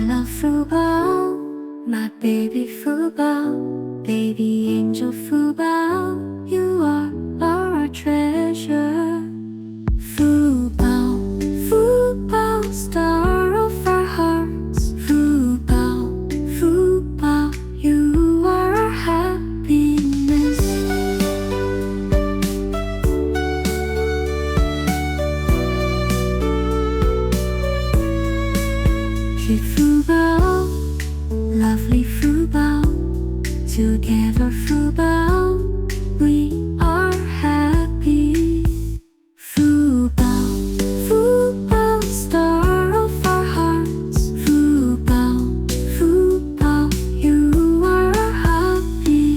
love Fubao, my baby Fubao, baby angel Fubao, you are our treasure. Fubao, Fubao, star of our hearts. Fubao, Fubao, you are our happiness. Cute Fubao, lovely Fubao, together Fubao, we are happy. Fubao, Fubao, star of our hearts. Fubao, Fubao, you are our happy.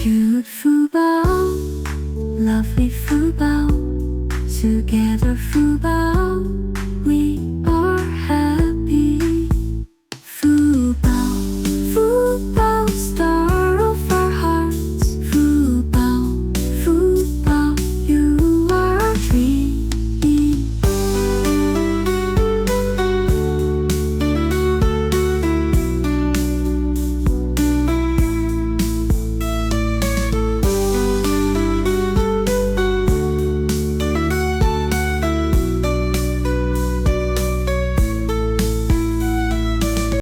Cute Fubao, lovely Fubao, together